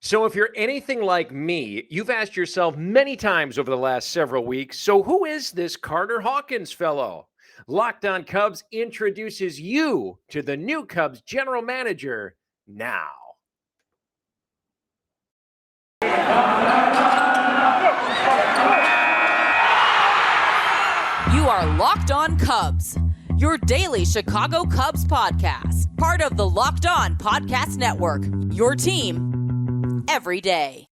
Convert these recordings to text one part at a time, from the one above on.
So, if you're anything like me, you've asked yourself many times over the last several weeks, so who is this Carter Hawkins fellow? Locked on Cubs introduces you to the new Cubs general manager now. You are Locked On Cubs, your daily Chicago Cubs podcast, part of the Locked On Podcast Network, your team every day.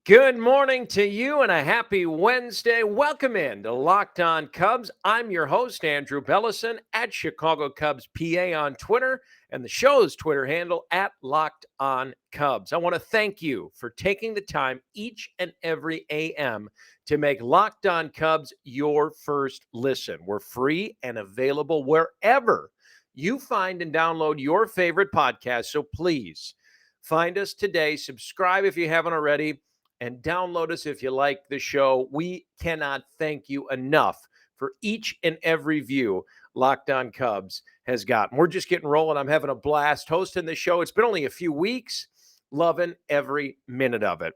Good morning to you and a happy Wednesday. Welcome in to Locked On Cubs. I'm your host, Andrew Bellison, at Chicago Cubs PA on Twitter, and the show's Twitter handle at Locked On Cubs. I want to thank you for taking the time each and every AM to make Locked On Cubs your first listen. We're free and available wherever you find and download your favorite podcast. So please find us today. Subscribe if you haven't already, and download us if you like the show. We cannot thank you enough for each and every view Locked On Cubs has gotten. We're just getting rolling. I'm having a blast hosting the show. It's been only a few weeks. Loving every minute of it.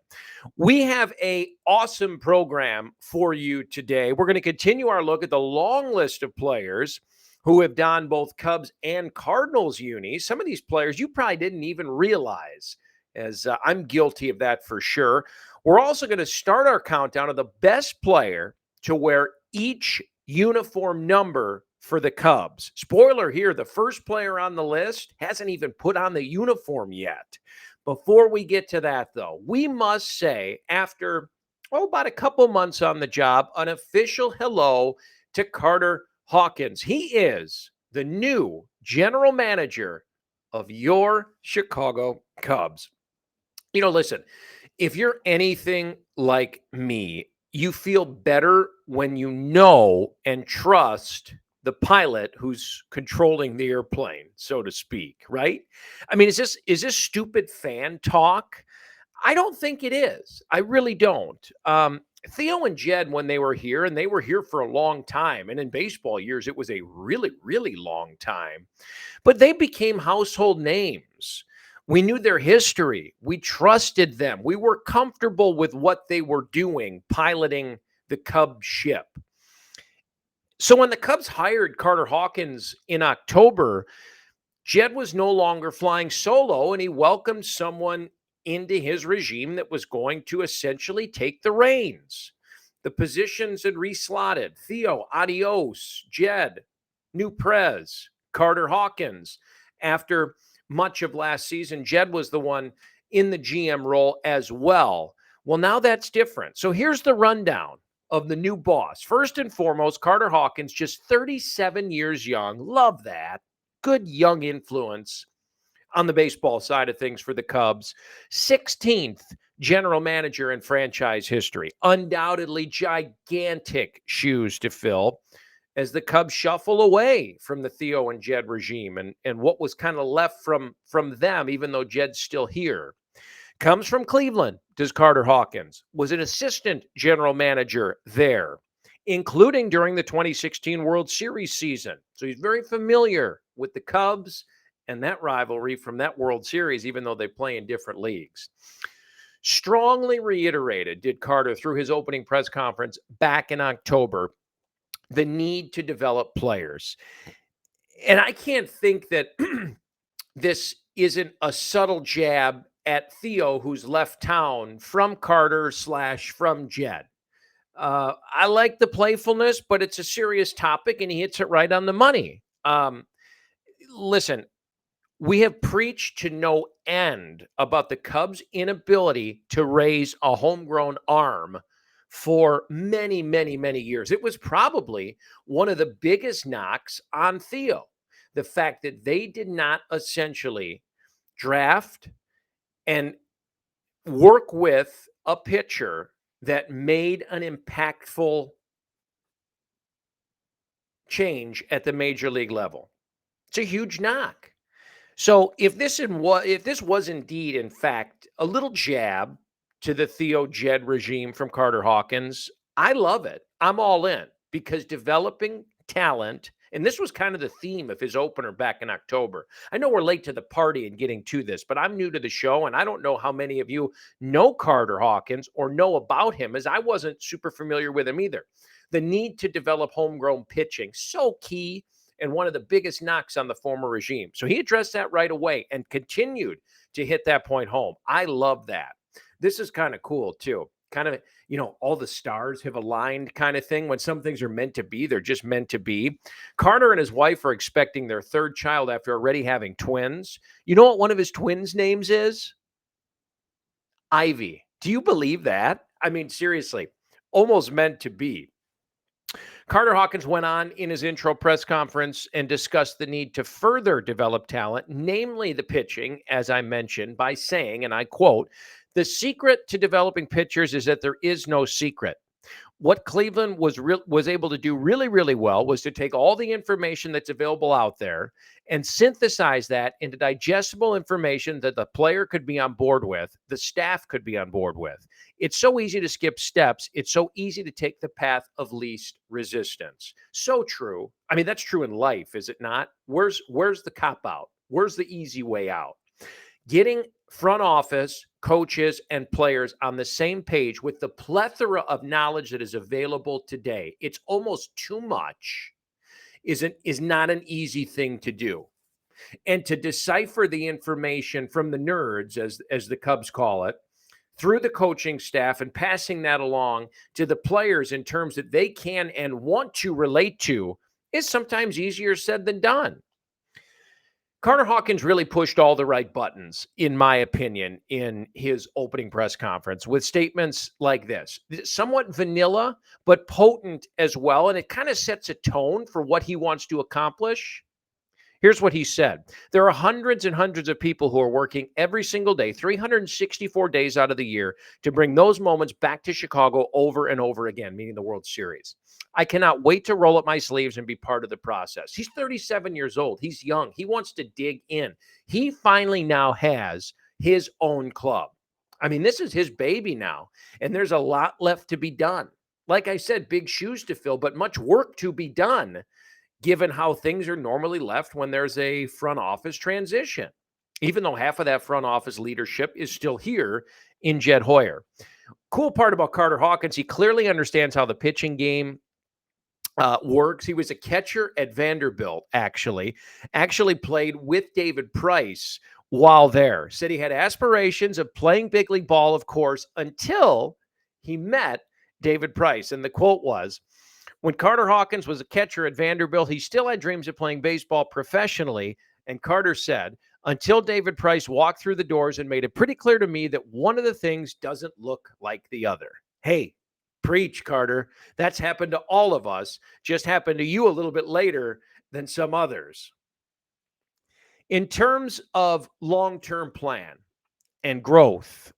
We have an awesome program for you today. We're going to continue our look at the long list of players who have donned both Cubs and Cardinals unis. Some of these players you probably didn't even realize, as I'm guilty of that for sure. We're also going to start our countdown of the best player to wear each uniform number for the Cubs. Spoiler here, the first player on the list hasn't even put on the uniform yet. Before we get to that, though, we must say, after about a couple months on the job, an official hello to Carter Hawkins. He is the new general manager of your Chicago Cubs. You know, listen, if you're anything like me, you feel better when you know and trust the pilot who's controlling the airplane, so to speak, right? I mean, is this stupid fan talk? I don't think it is. I really don't. Theo and Jed, when they were here, and they were here for a long time, and in baseball years, it was a really, really long time, but they became household names. We knew their history. We trusted them. We were comfortable with what they were doing, piloting the Cubs ship. So when the Cubs hired Carter Hawkins in October, Jed was no longer flying solo, and he welcomed someone into his regime that was going to essentially take the reins. The positions had reslotted. Theo, adios. Jed, new Prez, Carter Hawkins. After much of last season, Jed was the one in the GM role as well. Well, now that's different. So here's the rundown of the new boss. First and foremost, Carter Hawkins, just 37 years young. Love that. Good young influence on the baseball side of things for the Cubs. 16th general manager in franchise history. Undoubtedly gigantic shoes to fill as the Cubs shuffle away from the Theo and Jed regime and what was kind of left from them, even though Jed's still here. Comes from Cleveland, does Carter Hawkins. Was an assistant general manager there, including during the 2016 World Series season. So he's very familiar with the Cubs and that rivalry from that World Series, even though they play in different leagues. Strongly reiterated, did Carter, through his opening press conference back in October, the need to develop players. And I can't think that this isn't a subtle jab at Theo, who's left town from Carter / from Jed. I like the playfulness, but it's a serious topic, and he hits it right on the money. Listen, we have preached to no end about the Cubs' inability to raise a homegrown arm for many, many, many years. It was probably one of the biggest knocks on Theo, the fact that they did not essentially draft and work with a pitcher that made an impactful change at the major league level. It's a huge knock. So if this was indeed, in fact, a little jab to the Theo Jed regime from Carter Hawkins, I love it. I'm all in because developing talent, and this was kind of the theme of his opener back in October. I know we're late to the party and getting to this, but I'm new to the show, and I don't know how many of you know Carter Hawkins or know about him, as I wasn't super familiar with him either. The need to develop homegrown pitching, so key, and one of the biggest knocks on the former regime. So he addressed that right away and continued to hit that point home. I love that. This is kind of cool too. Kind of, all the stars have aligned kind of thing. When some things are meant to be, they're just meant to be. Carter and his wife are expecting their third child after already having twins. You know what one of his twins' names is? Ivy. Do you believe that? I mean, seriously, almost meant to be. Carter Hawkins went on in his intro press conference and discussed the need to further develop talent, namely the pitching, as I mentioned, by saying, and I quote, "The secret to developing pitchers is that there is no secret." What Cleveland was able to do really, really well was to take all the information that's available out there and synthesize that into digestible information that the player could be on board with, the staff could be on board with. It's so easy to skip steps. It's so easy to take the path of least resistance. So true. I mean, that's true in life, is it not? Where's the cop out? Where's the easy way out? Getting front office, coaches, and players on the same page with the plethora of knowledge that is available today, it's almost too much, is not an easy thing to do. And to decipher the information from the nerds, as the Cubs call it, through the coaching staff and passing that along to the players in terms that they can and want to relate to is sometimes easier said than done. Carter Hawkins really pushed all the right buttons, in my opinion, in his opening press conference with statements like this. Somewhat vanilla, but potent as well. And it kind of sets a tone for what he wants to accomplish. Here's what he said. There are hundreds and hundreds of people who are working every single day, 364 days out of the year, to bring those moments back to Chicago over and over again, meaning the World Series. I cannot wait to roll up my sleeves and be part of the process. He's 37 years old. He's young. He wants to dig in. He finally now has his own club. I mean, this is his baby now, and there's a lot left to be done. Like I said, big shoes to fill, but much work to be done, given how things are normally left when there's a front office transition, even though half of that front office leadership is still here in Jed Hoyer. Cool part about Carter Hawkins, he clearly understands how the pitching game works. He was a catcher at Vanderbilt, actually played with David Price while there. Said he had aspirations of playing big league ball, of course, until he met David Price. And the quote was, "When Carter Hawkins was a catcher at Vanderbilt, he still had dreams of playing baseball professionally." And Carter said, "Until David Price walked through the doors and made it pretty clear to me that one of the things doesn't look like the other." Hey, preach, Carter. That's happened to all of us. Just happened to you a little bit later than some others. In terms of long-term plan and growth,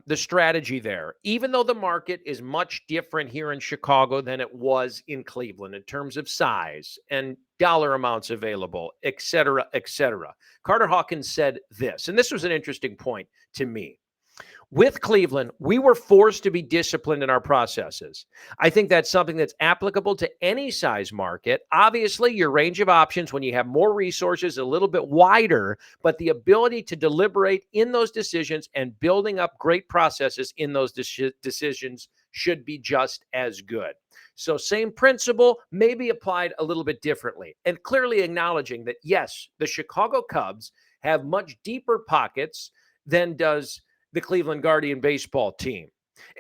the strategy there, even though the market is much different here in Chicago than it was in Cleveland in terms of size and dollar amounts available, et cetera, Carter Hawkins said this, and this was an interesting point to me. With Cleveland, we were forced to be disciplined in our processes. I think that's something that's applicable to any size market. Obviously, your range of options when you have more resources is a little bit wider, but the ability to deliberate in those decisions and building up great processes in those decisions should be just as good. So same principle, maybe applied a little bit differently, and clearly acknowledging that, yes, the Chicago Cubs have much deeper pockets than does the Cleveland Guardian baseball team.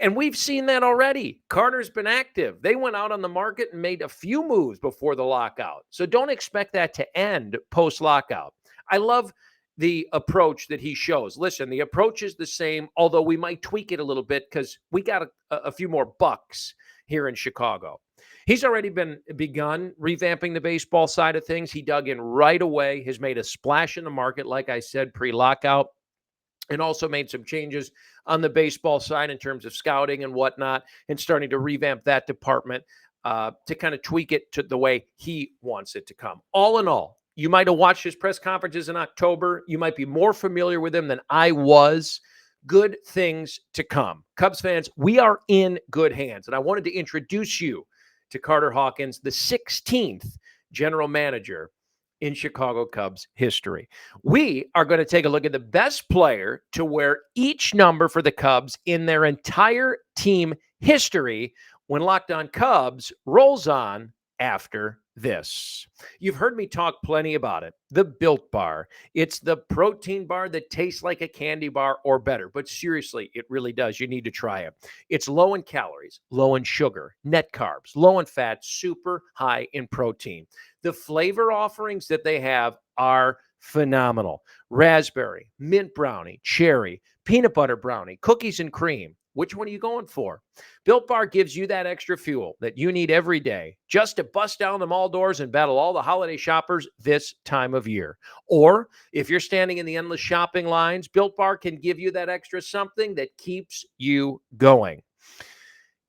And we've seen that already. Carter's been active. They went out on the market and made a few moves before the lockout. So don't expect that to end post-lockout. I love the approach that he shows. Listen, the approach is the same, although we might tweak it a little bit because we got a few more bucks here in Chicago. He's already begun revamping the baseball side of things. He dug in right away, has made a splash in the market, like I said, pre-lockout, and also made some changes on the baseball side in terms of scouting and whatnot, and starting to revamp that department to kind of tweak it to the way he wants it to come. All in all, you might have watched his press conferences in October. You might be more familiar with him than I was. good things to come. Cubs fans, we are in good hands. And I wanted to introduce you to Carter Hawkins, the 16th general manager in Chicago Cubs history. We are going to take a look at the best player to wear each number for the Cubs in their entire team history when Locked On Cubs rolls on after this. You've heard me talk plenty about it, the Built Bar. It's the protein bar that tastes like a candy bar or better, but seriously, it really does. You need to try it. It's low in calories, low in sugar, net carbs, low in fat, super high in protein. The flavor offerings that they have are phenomenal. Raspberry, mint brownie, cherry, peanut butter brownie, cookies and cream. Which one are you going for? Built Bar gives you that extra fuel that you need every day just to bust down the mall doors and battle all the holiday shoppers this time of year. Or if you're standing in the endless shopping lines, Built Bar can give you that extra something that keeps you going.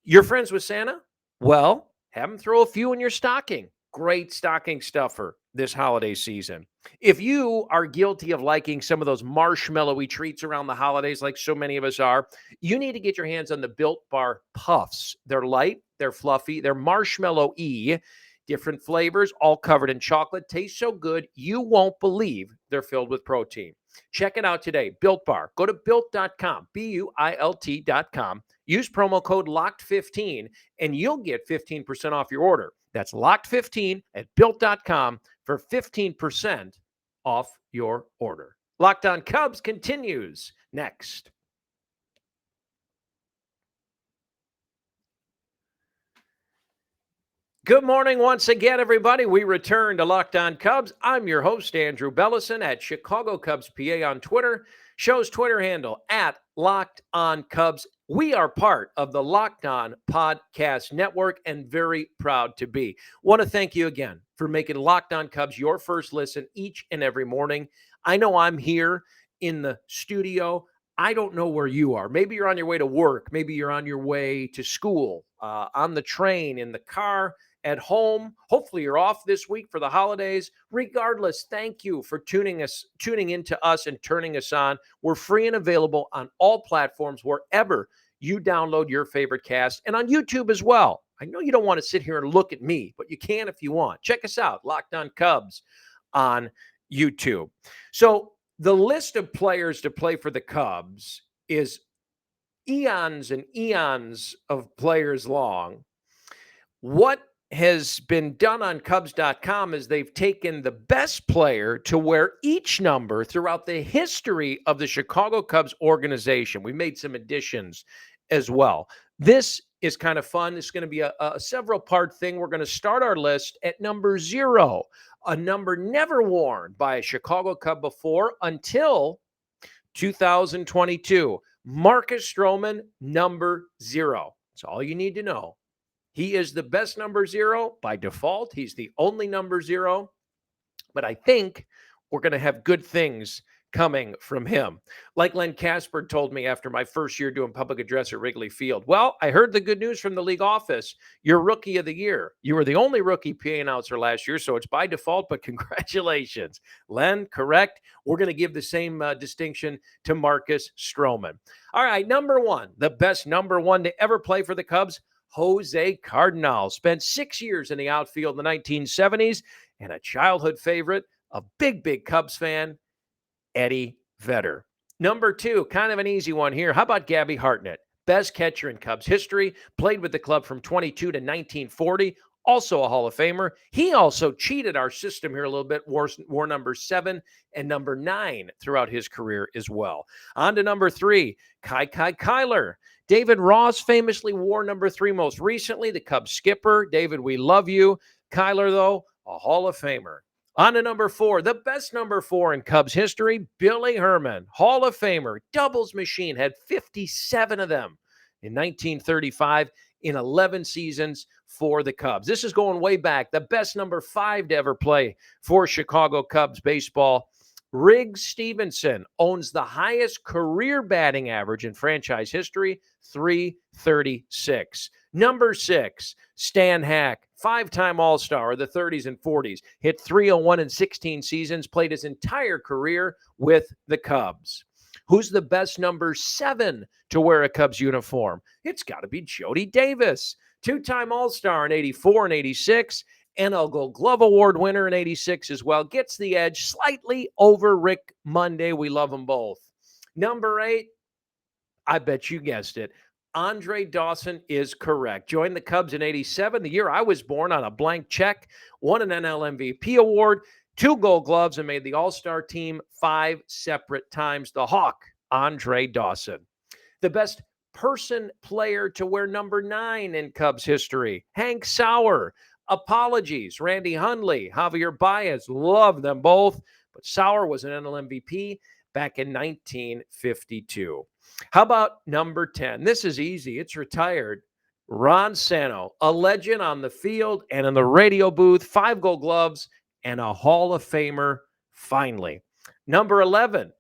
You're friends with Santa? Well, have him throw a few in your stocking. Great stocking stuffer this holiday season. If you are guilty of liking some of those marshmallowy treats around the holidays, like so many of us are, you need to get your hands on the Built Bar Puffs. They're light, they're fluffy, they're marshmallow-y, different flavors, all covered in chocolate. Taste so good, you won't believe they're filled with protein. Check it out today, Built Bar. Go to built.com, BUILT.com. Use promo code LOCKED15, and you'll get 15% off your order. That's LOCKED15 at built.com for 15% off your order. Locked On Cubs continues next. Good morning once again, everybody. We return to Locked On Cubs. I'm your host, Andrew Bellison, at Chicago Cubs PA on Twitter. Show's Twitter handle at Locked On Cubs. We are part of the Locked On Podcast Network and very proud to be. Want to thank you again for making Locked On Cubs your first listen each and every morning. I know I'm here in the studio. I don't know where you are. Maybe you're on your way to work. Maybe you're on your way to school, on the train, in the car, at home. Hopefully you're off this week for the holidays. Regardless, thank you for tuning into us and turning us on. We're free and available on all platforms wherever you download your favorite cast, and on YouTube as well. I know you don't want to sit here and look at me, but you can if you want. Check us out, Locked On Cubs on YouTube. So the list of players to play for the Cubs is eons and eons of players long. What has been done on Cubs.com is they've taken the best player to wear each number throughout the history of the Chicago Cubs organization. We made some additions as well. This is kind of fun. This is going to be a several-part thing. We're going to start our list at number 0, a number never worn by a Chicago Cub before until 2022. Marcus Stroman, number 0. That's all you need to know. He is the best number 0 by default. He's the only number 0. But I think we're going to have good things coming from him. Like Len Casper told me after my first year doing public address at Wrigley Field. Well, I heard the good news from the league office. You're Rookie of the Year. You were the only rookie PA announcer last year, so it's by default, but congratulations. Len, correct. We're going to give the same distinction to Marcus Stroman. All right, number 1, the best number 1 to ever play for the Cubs, Jose Cardinals. Spent 6 years in the outfield in the 1970s, and a childhood favorite, a big Cubs fan, Eddie Vedder. Number 2, kind of an easy one here. How about Gabby Hartnett? Best catcher in Cubs history, played with the club from 22 to 1940, also a Hall of Famer. He also cheated our system here a little bit, wore number 7 and number 9 throughout his career as well. On to number 3, Kai Kyler. David Ross famously wore number 3 most recently, the Cubs skipper. David, we love you. Kyler, though, a Hall of Famer. On to number 4, the best number 4 in Cubs history, Billy Herman, Hall of Famer, doubles machine, had 57 of them in 1935 in 11 seasons for the Cubs. This is going way back. The best number 5 to ever play for Chicago Cubs baseball, Riggs Stevenson, owns the highest career batting average in franchise history, .336. Number 6, Stan Hack, 5-time All-Star of the 30s and 40s, hit .301 in 16 seasons, played his entire career with the Cubs. Who's the best number 7 to wear a Cubs uniform? It's got to be Jody Davis, two-time All-Star in 84 and 86, NL Gold Glove Award winner in 86 as well. Gets the edge slightly over Rick Monday. We love them both. Number 8, I bet you guessed it. Andre Dawson is correct. Joined the Cubs in 87, the year I was born, on a blank check, won an NL MVP award, 2 Gold Gloves, and made the All-Star team 5 separate times. The Hawk, Andre Dawson. The best player to wear number 9 in Cubs history, Hank Sauer. Apologies, Randy Hundley, Javier Baez, love them both, but Sauer was an NL MVP back in 1952. How about number 10? This is easy. It's retired. Ron Santo, a legend on the field and in the radio booth, 5 Gold Gloves and a Hall of Famer, finally. Number 11,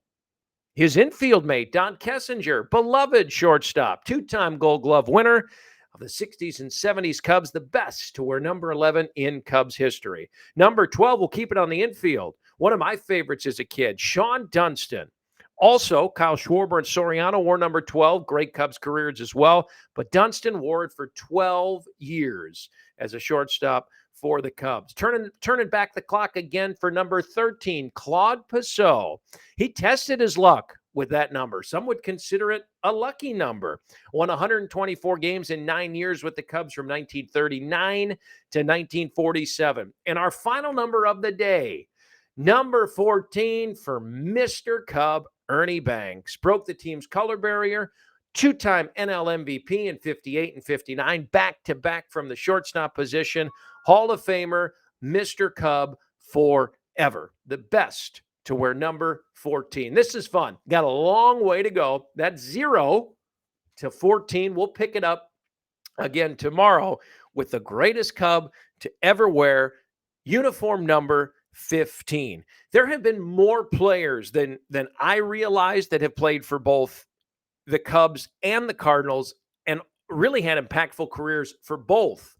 his infield mate, Don Kessinger, beloved shortstop, 2-time Gold Glove winner of the 60s and 70s Cubs, the best to wear number 11 in Cubs history. Number 12, we'll keep it on the infield. One of my favorites as a kid, Sean Dunston. Also, Kyle Schwarber and Soriano wore number 12, great Cubs careers as well, but Dunston wore it for 12 years as a shortstop for the Cubs. Turning back the clock again for number 13, Claude Pissot. He tested his luck with that number. Some would consider it a lucky number. Won 124 games in 9 years with the Cubs from 1939 to 1947. And our final number of the day, number 14 for Mr. Cub, Ernie Banks. Broke the team's color barrier, 2-time NL MVP in 58 and 59, back-to-back from the shortstop position. Hall of Famer, Mr. Cub forever. The best to wear number 14. This is fun. Got a long way to go. That's 0 to 14. We'll pick it up again tomorrow with the greatest Cub to ever wear uniform number 15. There have been more players than I realized that have played for both the Cubs and the Cardinals and really had impactful careers for both.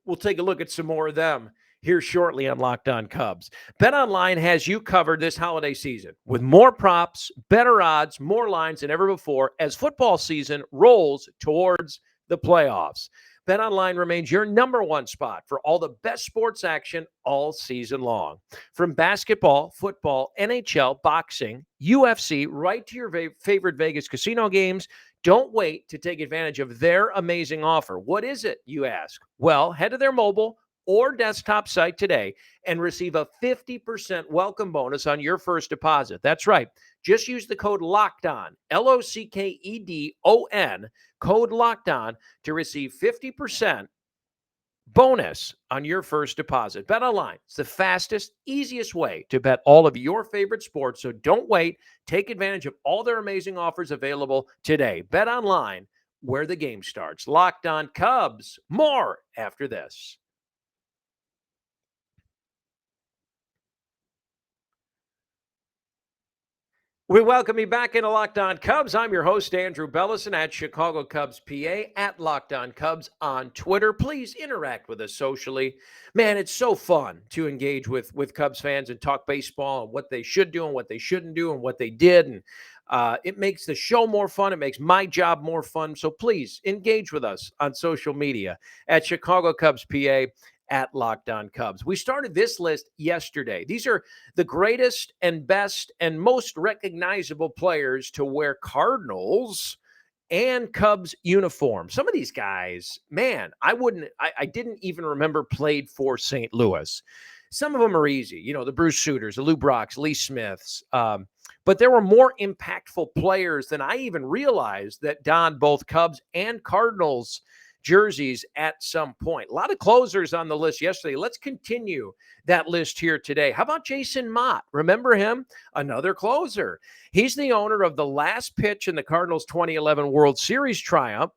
We'll take a look at some more of them here shortly on Locked On Cubs. BetOnline has you covered this holiday season with more props, better odds, more lines than ever before as football season rolls towards the playoffs. BetOnline remains your number one spot for all the best sports action all season long. From basketball, football, NHL, boxing, UFC, right to your favorite Vegas casino games, don't wait to take advantage of their amazing offer. What is it, you ask? Well, head to their mobile or desktop site today and receive a 50% welcome bonus on your first deposit. That's right. Just use the code LOCKEDON, LOCKEDON, code LOCKEDON to receive 50% bonus on your first deposit. BetOnline, it's the fastest, easiest way to bet all of your favorite sports. So don't wait. Take advantage of all their amazing offers available today. BetOnline, where the game starts. Locked On Cubs. More after this. We welcome you back into Locked On Cubs. I'm your host, Andrew Bellison, at Chicago Cubs PA, at Locked On Cubs on Twitter. Please interact with us socially. Man, it's so fun to engage with Cubs fans and talk baseball and what they should do and what they shouldn't do and what they did. And it makes the show more fun. It makes my job more fun. So please engage with us on social media at Chicago Cubs PA, at Locked On Cubs. We started this list yesterday. These are the greatest and best and most recognizable players to wear Cardinals and Cubs uniforms. Some of these guys, man, I didn't even remember played for St. Louis. Some of them are easy. You know, the Bruce Suters, the Lou Brocks, Lee Smiths. But there were more impactful players than I even realized that donned both Cubs and Cardinals jerseys at some point. A lot of closers on the list yesterday. Let's continue that list here today. How about Jason Mott? Remember him? Another closer. He's the owner of the last pitch in the Cardinals' 2011 World Series triumph.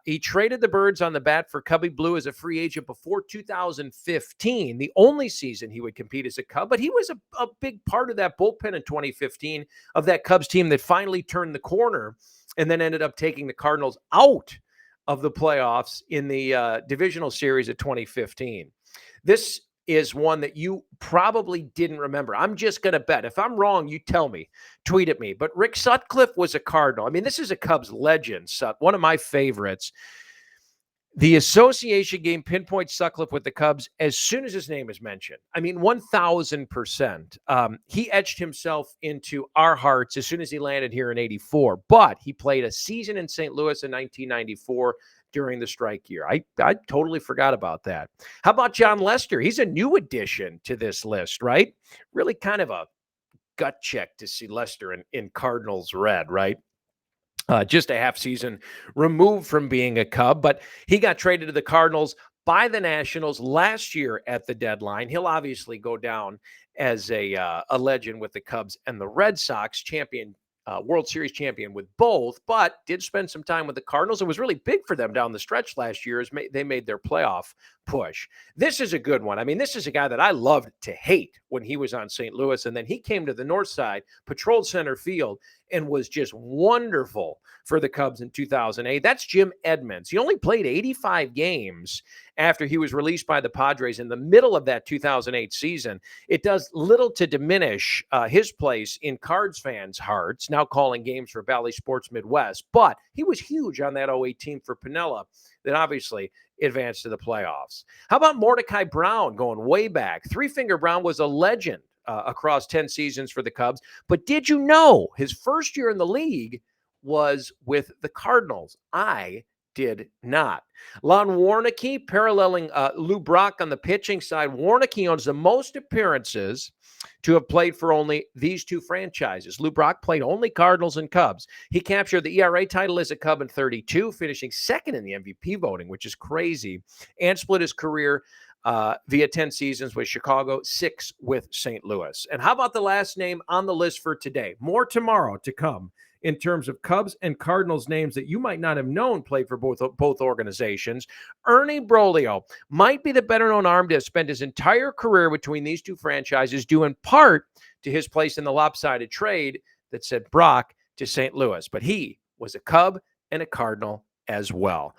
He traded the birds on the bat for Cubby Blue as a free agent before 2015, the only season he would compete as a Cub. But he was a big part of that bullpen in 2015 of that Cubs team that finally turned the corner and then ended up taking the Cardinals out of the playoffs in the divisional series of 2015. This is one that you probably didn't remember. I'm just going to bet. If I'm wrong, you tell me, tweet at me. But Rick Sutcliffe was a Cardinal. I mean, this is a Cubs legend, one of my favorites. The association game pinpoints Sutcliffe with the Cubs as soon as his name is mentioned. I mean, 1,000%. He etched himself into our hearts as soon as he landed here in '84. But he played a season in St. Louis in 1994 during the strike year. I totally forgot about that. How about John Lester? He's a new addition to this list, right? Really kind of a gut check to see Lester in Cardinals red, right? Just a half season removed from being a Cub, but he got traded to the Cardinals by the Nationals last year at the deadline. He'll obviously go down as a legend with the Cubs and the Red Sox, World Series champion with both, but did spend some time with the Cardinals. It was really big for them down the stretch last year as they made their playoff push. This is a good one. I mean, this is a guy that I loved to hate when he was on St. Louis, and then he came to the north side, patrolled center field, and was just wonderful for the Cubs in 2008. That's Jim Edmonds. He only played 85 games after he was released by the Padres in the middle of that 2008 season. It does little to diminish his place in Cards fans' hearts, now calling games for Bally Sports Midwest, but he was huge on that '08 team for Piniella that obviously advanced to the playoffs. How about Mordecai Brown going way back? Three Finger Brown was a legend across 10 seasons for the Cubs. But did you know his first year in the league was with the Cardinals? I did not. Lon Warneke paralleling Lou Brock on the pitching side. Warneke owns the most appearances to have played for only these two franchises. Lou Brock played only Cardinals and Cubs. He captured the ERA title as a Cub in 32, finishing second in the MVP voting, which is crazy, and split his career via 10 seasons with Chicago, 6 with St. Louis. And how about the last name on the list for today? More tomorrow to come in terms of Cubs and Cardinals names that you might not have known played for both organizations. Ernie Broglio might be the better-known arm to have spent his entire career between these two franchises, due in part to his place in the lopsided trade that sent Brock to St. Louis. But he was a Cub and a Cardinal as well.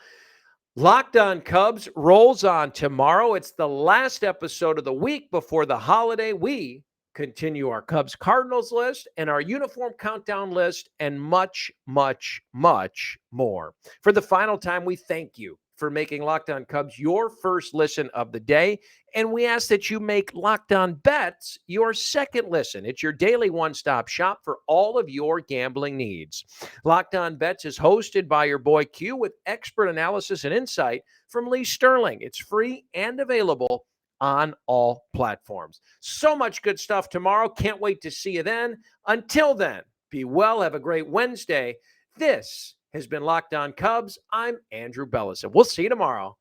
Locked On Cubs rolls on tomorrow. It's the last episode of the week before the holiday. We continue our Cubs Cardinals list and our uniform countdown list and much, much, much more. For the final time, we thank you for making Locked On Cubs your first listen of the day. And we ask that you make Locked On Bets your second listen. It's your daily one-stop shop for all of your gambling needs. Locked On Bets is hosted by your boy Q with expert analysis and insight from Lee Sterling. It's free and available on all platforms. So much good stuff tomorrow. Can't wait to see you then. Until then, be well. Have a great Wednesday. This has been Locked On Cubs. I'm Andrew Bellison. We'll see you tomorrow.